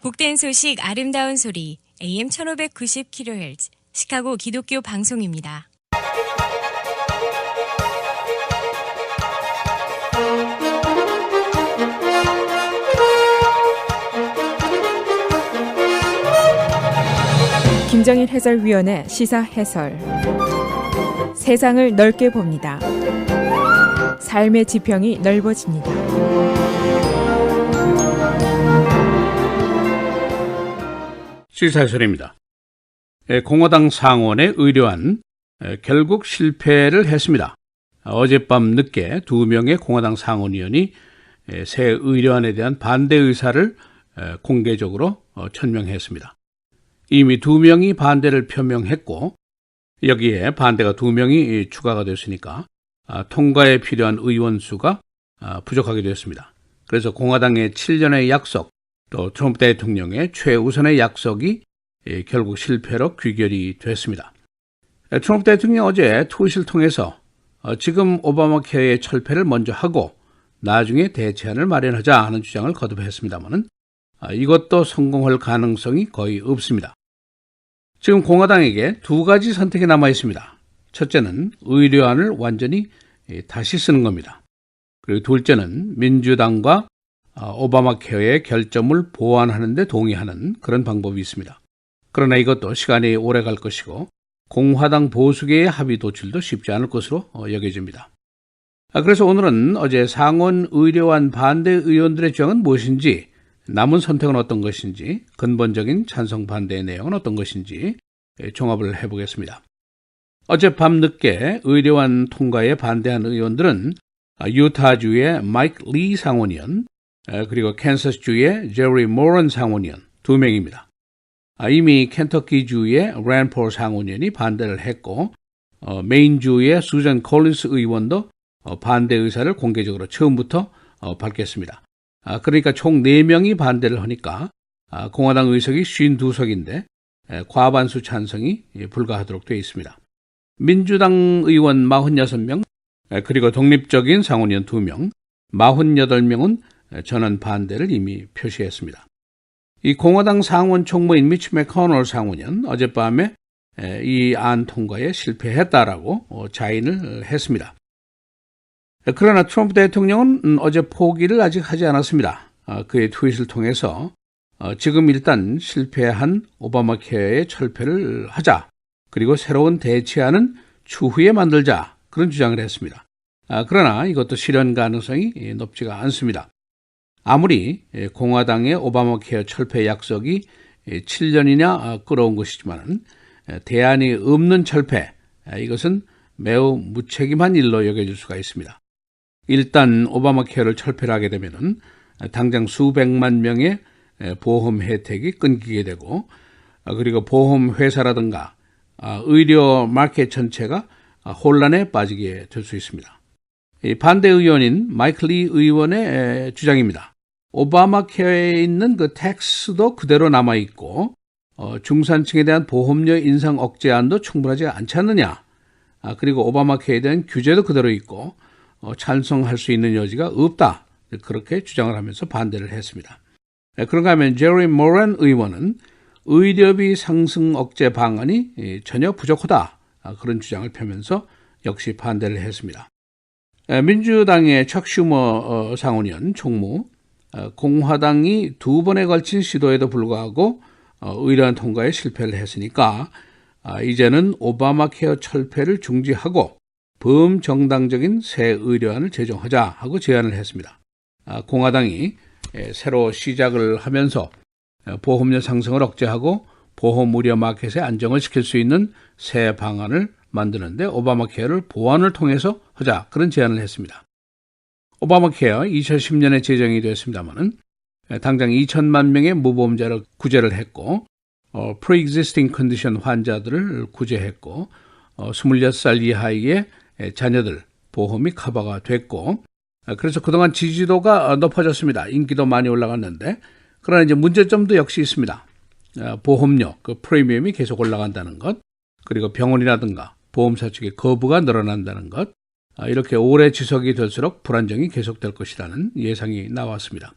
복된 소식 아름다운 소리 AM 1590kHz 시카고 기독교 방송입니다. 김정일 해설위원의 시사 해설. 세상을 넓게 봅니다. 삶의 지평이 넓어집니다. 시사해설입니다. 공화당 상원의 의료안 결국 실패를 했습니다. 어젯밤 늦게 2명의 공화당 상원의원이 새 의료안에 대한 반대 의사를 공개적으로 천명했습니다. 이미 2명이 반대를 표명했고 여기에 반대가 2명이 추가가 됐으니까 통과에 필요한 의원 수가 부족하게 되었습니다. 그래서 공화당의 7년의 약속, 또 트럼프 대통령의 최우선의 약속이 결국 실패로 귀결이 됐습니다. 트럼프 대통령이 어제 트윗을 통해서 지금 오바마 케어의 철폐를 먼저 하고 나중에 대체안을 마련하자 하는 주장을 거듭했습니다만 이것도 성공할 가능성이 거의 없습니다. 지금 공화당에게 2가지 선택이 남아 있습니다. 첫째는 의료안을 완전히 다시 쓰는 겁니다. 그리고 둘째는 민주당과 오바마 케어의 결점을 보완하는 데 동의하는 그런 방법이 있습니다. 그러나 이것도 시간이 오래 갈 것이고 공화당 보수계의 합의 도출도 쉽지 않을 것으로 여겨집니다. 그래서 오늘은 어제 상원 의료안 반대 의원들의 주장은 무엇인지, 남은 선택은 어떤 것인지, 근본적인 찬성 반대의 내용은 어떤 것인지 종합을 해보겠습니다. 어젯밤 늦게 의료안 통과에 반대한 의원들은 유타주의 마이크 리 상원의원, 그리고 캔서스주의 제리 모런 상원의원 2명입니다. 이미 켄터키주의 랜 폴 상원의원이 반대를 했고 메인주의 수잔 콜린스 의원도 반대 의사를 공개적으로 처음부터 밝혔습니다. 그러니까 총 4명이 반대를 하니까 공화당 의석이 52석인데 과반수 찬성이 불가하도록 되어 있습니다. 민주당 의원 46명, 그리고 독립적인 상원의원 2명, 48명은 전원 반대를 이미 표시했습니다. 이 공화당 상원 총무인 미치 맥코넬 상원의원 어젯밤에 이 안 통과에 실패했다라고 자인을 했습니다. 그러나 트럼프 대통령은 어제 포기를 아직 하지 않았습니다. 그의 트윗을 통해서 지금 일단 실패한 오바마 케어의 철폐를 하자, 그리고 새로운 대체안은 추후에 만들자, 그런 주장을 했습니다. 그러나 이것도 실현 가능성이 높지가 않습니다. 아무리 공화당의 오바마 케어 철폐 약속이 7년이나 끌어온 것이지만 대안이 없는 철폐, 이것은 매우 무책임한 일로 여겨질 수가 있습니다. 일단 오바마 케어를 철폐를 하게 되면 당장 수백만 명의 보험 혜택이 끊기게 되고, 그리고 보험 회사라든가 의료 마켓 전체가 혼란에 빠지게 될 수 있습니다. 반대 의원인 마이클 리 의원의 주장입니다. 오바마 케어에 있는 그 텍스도 그대로 남아있고 중산층에 대한 보험료 인상 억제안도 충분하지 않지 않느냐, 그리고 오바마 케어에 대한 규제도 그대로 있고 찬성할 수 있는 여지가 없다, 그렇게 주장을 하면서 반대를 했습니다. 그런가 하면 제리 모런 의원은 의료비 상승 억제 방안이 전혀 부족하다, 그런 주장을 펴면서 역시 반대를 했습니다. 민주당의 척 슈머 상원의원 총무, 공화당이 2번에 걸친 시도에도 불구하고 의료안 통과에 실패를 했으니까 이제는 오바마 케어 철폐를 중지하고 범정당적인 새 의료안을 제정하자 하고 제안을 했습니다. 공화당이 새로 시작을 하면서 보험료 상승을 억제하고 보험 의료 마켓에 안정을 시킬 수 있는 새 방안을 만드는데 오바마 케어를 보완을 통해서 하자, 그런 제안을 했습니다. 오바마 케어 2010년에 제정이 되었습니다만 당장 2천만 명의 무보험자를 구제를 했고 pre-existing condition 환자들을 구제했고 26살 이하의 자녀들 보험이 커버가 됐고, 그래서 그동안 지지도가 높아졌습니다. 인기도 많이 올라갔는데, 그러나 이제 문제점도 역시 있습니다. 보험료, 그 프리미엄이 계속 올라간다는 것, 그리고 병원이라든가 보험사 측의 거부가 늘어난다는 것, 이렇게 오래 지속이 될수록 불안정이 계속될 것이라는 예상이 나왔습니다.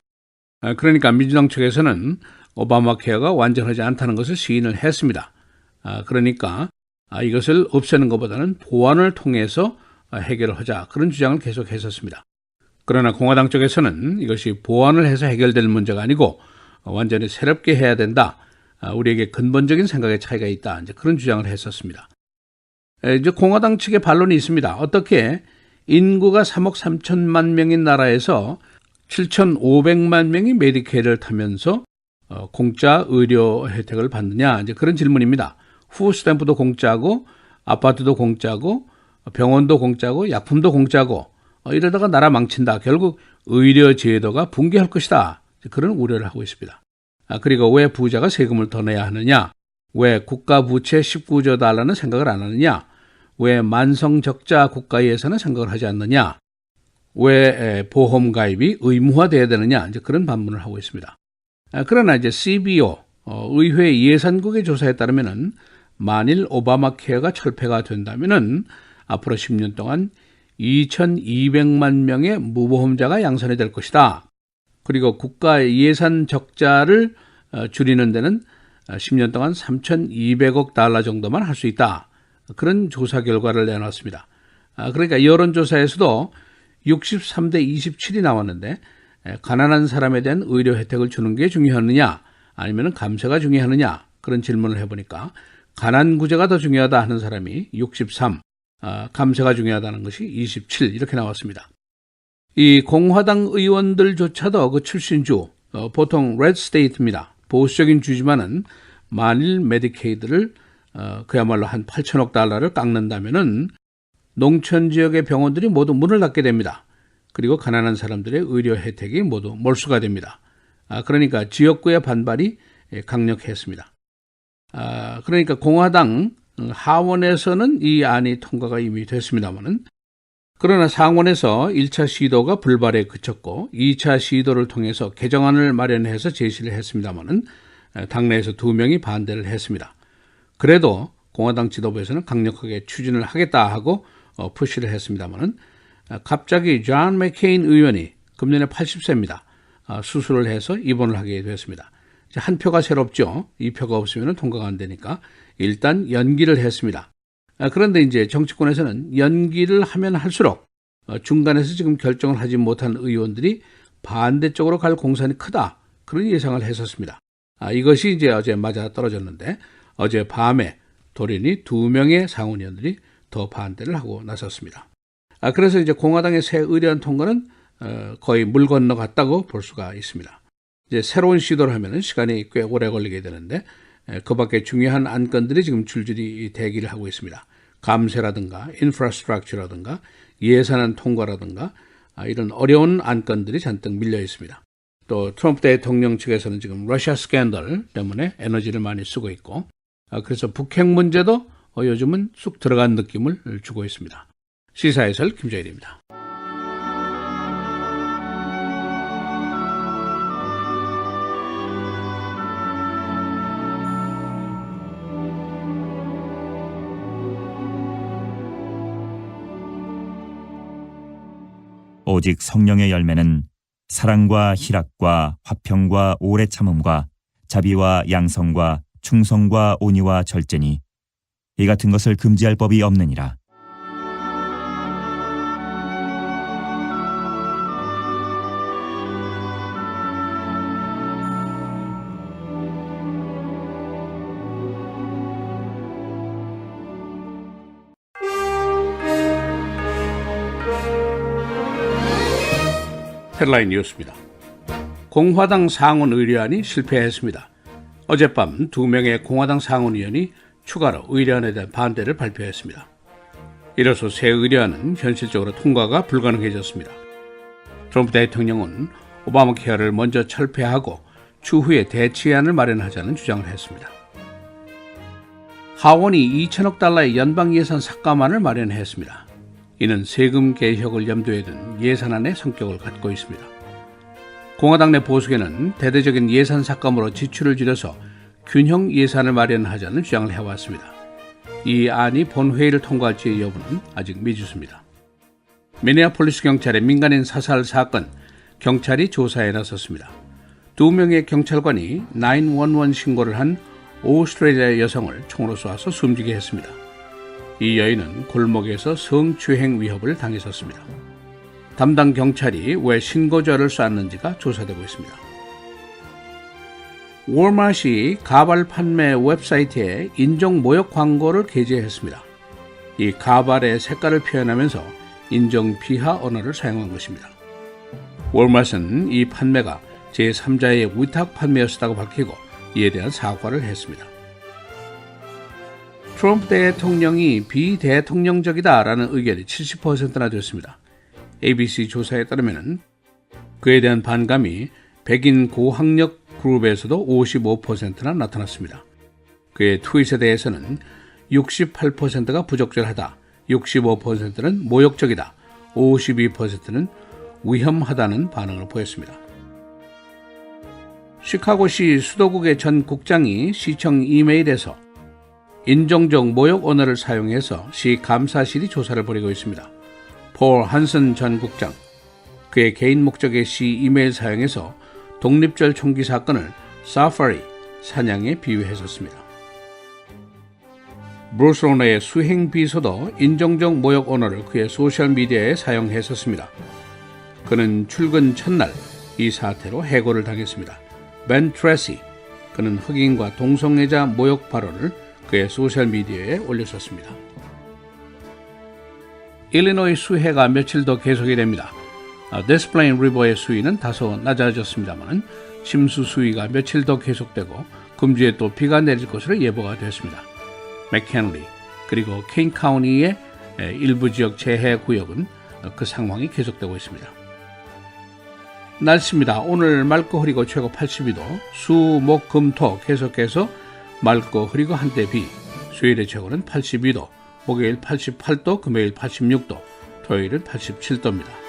그러니까 민주당 측에서는 오바마 케어가 완전하지 않다는 것을 시인을 했습니다. 그러니까 이것을 없애는 것보다는 보완을 통해서 해결을 하자, 그런 주장을 계속했었습니다. 그러나 공화당 쪽에서는 이것이 보완을 해서 해결될 문제가 아니고 완전히 새롭게 해야 된다, 우리에게 근본적인 생각의 차이가 있다, 이제 그런 주장을 했었습니다. 이제 공화당 측의 반론이 있습니다. 어떻게 인구가 3억 3천만 명인 나라에서 7,500만 명이 메디케이를 타면서 공짜 의료 혜택을 받느냐, 이제 그런 질문입니다. 푸드스탬프도 공짜고 아파트도 공짜고 병원도 공짜고 약품도 공짜고 이러다가 나라 망친다, 결국 의료 제도가 붕괴할 것이다, 그런 우려를 하고 있습니다. 그리고 왜 부자가 세금을 더 내야 하느냐, 왜 국가 부채 19조 달러는 생각을 안 하느냐, 왜 만성 적자 국가에서는 생각을 하지 않느냐, 왜 보험 가입이 의무화돼야 되느냐, 이제 그런 반문을 하고 있습니다. 그러나 이제 CBO 의회 예산국의 조사에 따르면은 만일 오바마 케어가 철폐가 된다면은 앞으로 10년 동안 2,200만 명의 무보험자가 양산이 될 것이다. 그리고 국가 예산 적자를 줄이는 데는 10년 동안 3,200억 달러 정도만 할 수 있다, 그런 조사 결과를 내놨습니다. 그러니까 여론조사에서도 63대 27이 나왔는데, 가난한 사람에 대한 의료 혜택을 주는 게 중요하느냐 아니면 감세가 중요하느냐, 그런 질문을 해보니까 가난 구제가 더 중요하다 하는 사람이 63, 감세가 중요하다는 것이 27, 이렇게 나왔습니다. 이 공화당 의원들조차도 그 출신주, 보통 레드 스테이트입니다. 보수적인 주지만은 만일 메디케이드를 그야말로 한 8천억 달러를 깎는다면은 농촌 지역의 병원들이 모두 문을 닫게 됩니다. 그리고 가난한 사람들의 의료 혜택이 모두 몰수가 됩니다. 그러니까 지역구의 반발이 강력했습니다. 그러니까 공화당 하원에서는 이 안이 통과가 이미 됐습니다만은, 그러나 상원에서 1차 시도가 불발에 그쳤고 2차 시도를 통해서 개정안을 마련해서 제시를 했습니다만은 당내에서 2명이 반대를 했습니다. 그래도 공화당 지도부에서는 강력하게 추진을 하겠다 하고 푸시를 했습니다만은 갑자기 존 맥케인 의원이 금년에 80세입니다. 수술을 해서 입원을 하게 됐습니다. 한 표가 새롭죠. 이 표가 없으면 통과가 안 되니까 일단 연기를 했습니다. 그런데 이제 정치권에서는 연기를 하면 할수록 중간에서 지금 결정을 하지 못한 의원들이 반대쪽으로 갈 공산이 크다, 그런 예상을 했었습니다. 이것이 이제 어제 맞아 떨어졌는데, 어제 밤에 돌연히 2명의 상원의원들이 더 반대를 하고 나섰습니다. 그래서 이제 공화당의 새 의료안 통과는 거의 물 건너갔다고 볼 수가 있습니다. 이제 새로운 시도를 하면은 시간이 꽤 오래 걸리게 되는데, 그 밖에 중요한 안건들이 지금 줄줄이 대기를 하고 있습니다. 감세라든가 인프라스트럭처라든가 예산안 통과라든가 이런 어려운 안건들이 잔뜩 밀려 있습니다. 또 트럼프 대통령 측에서는 지금 러시아 스캔들 때문에 에너지를 많이 쓰고 있고, 그래서 북핵 문제도 요즘은 쑥 들어간 느낌을 주고 있습니다. 시사해설 김재일입니다. 오직 성령의 열매는 사랑과 희락과 화평과 오래 참음과 자비와 양성과 충성과 온유와 절제니 이 같은 것을 금지할 법이 없느니라. 헤드라인 뉴스입니다. 공화당 상원 의료안이 실패했습니다. 어젯밤 2명의 공화당 상원 의원이 추가로 의료안에 대한 반대를 발표했습니다. 이로써 새 의료안은 현실적으로 통과가 불가능해졌습니다. 트럼프 대통령은 오바마 케어를 먼저 철폐하고 추후에 대치안을 마련하자는 주장을 했습니다. 하원이 2천억 달러의 연방 예산 삭감안을 마련했습니다. 이는 세금 개혁을 염두에 둔 예산안의 성격을 갖고 있습니다. 공화당 내 보수계는 대대적인 예산 삭감으로 지출을 줄여서 균형 예산을 마련하자는 주장을 해왔습니다. 이 안이 본회의를 통과할지의 여부는 아직 미지수입니다. 미네아폴리스 경찰의 민간인 사살 사건, 경찰이 조사에 나섰습니다. 2명의 경찰관이 911 신고를 한 오스트레일리아 여성을 총으로 쏘아서 숨지게 했습니다. 이 여인은 골목에서 성추행 위협을 당했었습니다. 담당 경찰이 왜 신고자를 쐈는지가 조사되고 있습니다. 월마트이 가발 판매 웹사이트에 인종 모욕 광고를 게재했습니다. 이 가발의 색깔을 표현하면서 인종 비하 언어를 사용한 것입니다. 월마트는 이 판매가 제3자의 위탁 판매였다고 밝히고 이에 대한 사과를 했습니다. 트럼프 대통령이 비대통령적이다라는 의견이 70%나 됐습니다. ABC 조사에 따르면 그에 대한 반감이 백인 고학력 그룹에서도 55%나 나타났습니다. 그의 트윗에 대해서는 68%가 부적절하다, 65%는 모욕적이다, 52%는 위험하다는 반응을 보였습니다. 시카고시 수도국의 전 국장이 시청 이메일에서 인종적 모욕 언어를 사용해서 시 감사실이 조사를 벌이고 있습니다. 폴 한슨 전 국장, 그의 개인 목적의 시 이메일 사용에서 독립절 총기 사건을 사파리, 사냥에 비유했었습니다. 브루스 로너의 수행 비서도 인종적 모욕 언어를 그의 소셜미디어에 사용했었습니다. 그는 출근 첫날 이 사태로 해고를 당했습니다. 벤 트레시, 그는 흑인과 동성애자 모욕 발언을 그의 소셜미디어에 올렸었습니다. 일리노이 수해가 며칠 더 계속이 됩니다. 데스플레인 리버의 수위는 다소 낮아졌습니다만 심수 수위가 며칠 더 계속되고 금주에 또 비가 내릴 것으로 예보가 되었습니다. 맥켄리 그리고 케인 카운티의 일부 지역 재해 구역은 그 상황이 계속되고 있습니다. 날씨입니다. 오늘 맑고 흐리고 최고 82도, 수, 목, 금, 토 계속해서 맑고 흐리고 한때 비, 수요일의 최고는 82도, 목요일 88도, 금요일 86도, 토요일은 87도입니다.